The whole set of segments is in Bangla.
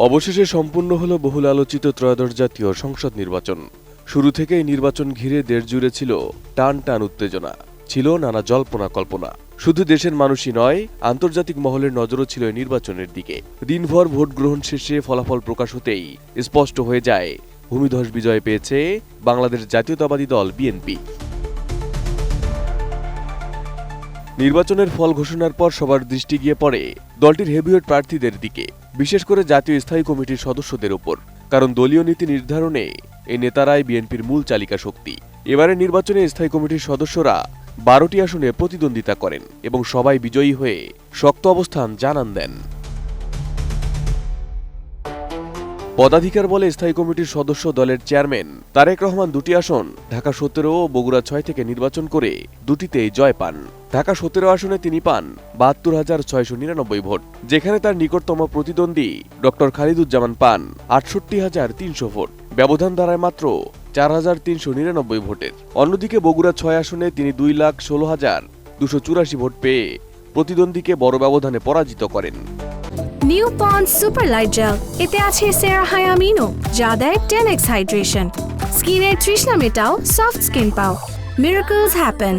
অবশেষে সম্পূর্ণ হল বহুল আলোচিত ত্রয়োদশ জাতীয় সংসদ নির্বাচন। শুরু থেকেই নির্বাচন ঘিরে দেশ জুড়ে ছিল টান টান উত্তেজনা, ছিল নানা জল্পনা কল্পনা। শুধু দেশের মানুষই নয়, আন্তর্জাতিক মহলের নজরও ছিল নির্বাচনের দিকে। দিনভর ভোট গ্রহণ শেষে ফলাফল প্রকাশ হতেই স্পষ্ট হয়ে যায় ভূমিধস বিজয় পেয়েছে বাংলাদেশ জাতীয়তাবাদী দল বিএনপি। নির্বাচনের ফল ঘোষণার পর সবার দৃষ্টি গিয়ে পড়ে দলটির হেভিওয়েট প্রার্থীদের দিকে, বিশেষ করে জাতীয় স্থায়ী কমিটির সদস্যদের উপর। কারণ দলীয় নীতি নির্ধারণে এই নেতারাই বিএনপির মূল চালিকা শক্তি। এবারের নির্বাচনে স্থায়ী কমিটির সদস্যরা 12টি আসনে প্রতিদ্বন্দ্বিতা করেন এবং সবাই বিজয়ী হয়ে শক্ত অবস্থান জানান দেন। পদাধিকার বলে স্থায়ী কমিটির সদস্য দলের চেয়ারম্যান তারেক রহমান 2টি আসন ঢাকা 17 ও বগুড়া 6 থেকে নির্বাচন করে দুটিতেই জয় পান। ঢাকা 17 আসনে তিনি পান ৭২,৬৯৯ ভোট, যেখানে তার নিকটতম প্রতিদ্বন্দ্বী ডক্টর খালিদুজ্জামান পান ৬৮,৩০০ ভোট। ব্যবধান দাঁড়ায় মাত্র ৪,৩৯৯ ভোটের। অন্যদিকে বগুড়া 6 আসনে তিনি ২,১৬,২৮৪ ভোট পেয়ে প্রতিদ্বন্দ্বীকে বড় ব্যবধানে পরাজিত করেন। New Pond's super light gel, এতে আছে সেরাহায়ামিনো, যা দেয় 10x হাইড্রেশন। স্কিনের তৃষ্ণা মেটাও, সফট স্কিন পাও, মিরাকলস হ্যাপেন।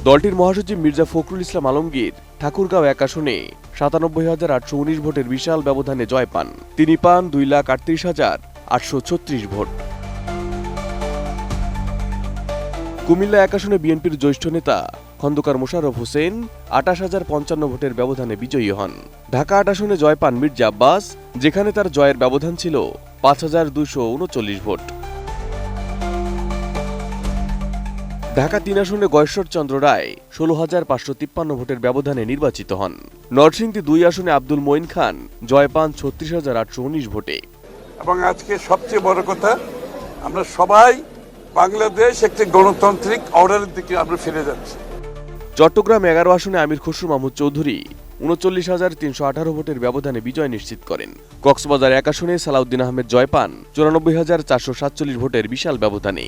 দলটির মহাসচিব মির্জা ফখরুল ইসলাম আলমগীর ঠাকুরগাঁও 1 আসনে ৯৭,৮১৯ ভোটের বিশাল ব্যবধানে জয় পান। তিনি পান ২,৩৮,৮৩৬ ভোট। কুমিল্লা 1 আসনে বিএনপির জ্যেষ্ঠ নেতা খন্দকার মোশাররফ হোসেন ২৮,০৫৫ ভোটের ব্যবধানে বিজয়ী হন। ঢাকা 8 আসনে জয় পান মির্জা আব্বাস, যেখানে তার জয়ের ব্যবধান ছিল ৫,২৩৯ ভোট। ঢাকা 3 আসনে গয়েশ্বর চন্দ্র রায় ১৬,৫৫৩ ভোটের ব্যবধানে নির্বাচিত হন। নরসিংদী 2 আসনে আব্দুল মঈন খান জয় পান ৩৬,৮১৯ ভোটে। এবং আজকে সবচেয়ে বড় কথা, আমরা সবাই বাংলাদেশ একটি গণতান্ত্রিক অর্ডারের দিকে আমরা ফিরে যাচ্ছি। চট্টগ্রাম 11 আসনে আমির খসরু মাহমুদ চৌধুরী ৩৯,৩১৮ ভোটের ব্যবধানে বিজয় নিশ্চিত করেন। কক্সবাজার 1 আসনে সালাউদ্দিন আহমেদ জয় পান ৯৪,৪৪৭ ভোটের বিশাল ব্যবধানে।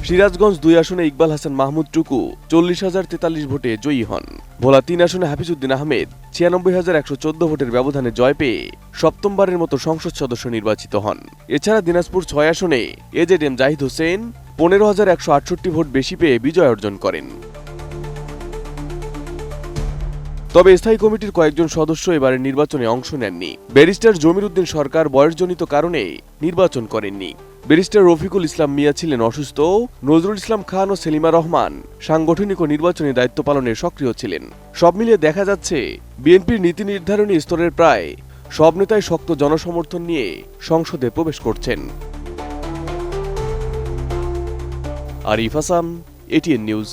সিরাজগঞ্জ 2 আসনে ইকবাল হাসান মাহমুদ টুকু ৪০,০৪৩ ভোটে জয়ী হন। ভোলা 3 আসনে হাফিজউদ্দিন আহমেদ ৯৬,১১৪ ভোটের ব্যবধানে জয় পেয়ে সপ্তমবারের মতো সংসদ সদস্য নির্বাচিত হন। এছাড়া দিনাজপুর 6 আসনে এজেডএম জাহিদ হোসেন ১৫,১৬৮ ভোট বেশি পেয়ে বিজয় অর্জন করেন। তবে স্থায়ী কমিটির কয়েকজন সদস্য এবারের নির্বাচনে অংশ নেননি। ব্যারিস্টার জমির উদ্দিন সরকার বয়সজনিত কারণে নির্বাচন করেননি। ব্যারিস্টার রফিকুল ইসলাম মিয়া ছিলেন অসুস্থ। নজরুল ইসলাম খান ও সেলিমা রহমান সাংগঠনিক ও নির্বাচনী দায়িত্ব পালনে সক্রিয় ছিলেন। সব মিলিয়ে দেখা যাচ্ছে বিএনপির নীতি নির্ধারণী স্তরের প্রায় সব নেতাই শক্ত জনসমর্থন নিয়ে সংসদে প্রবেশ করছেন। Arif Hasan, ATN news.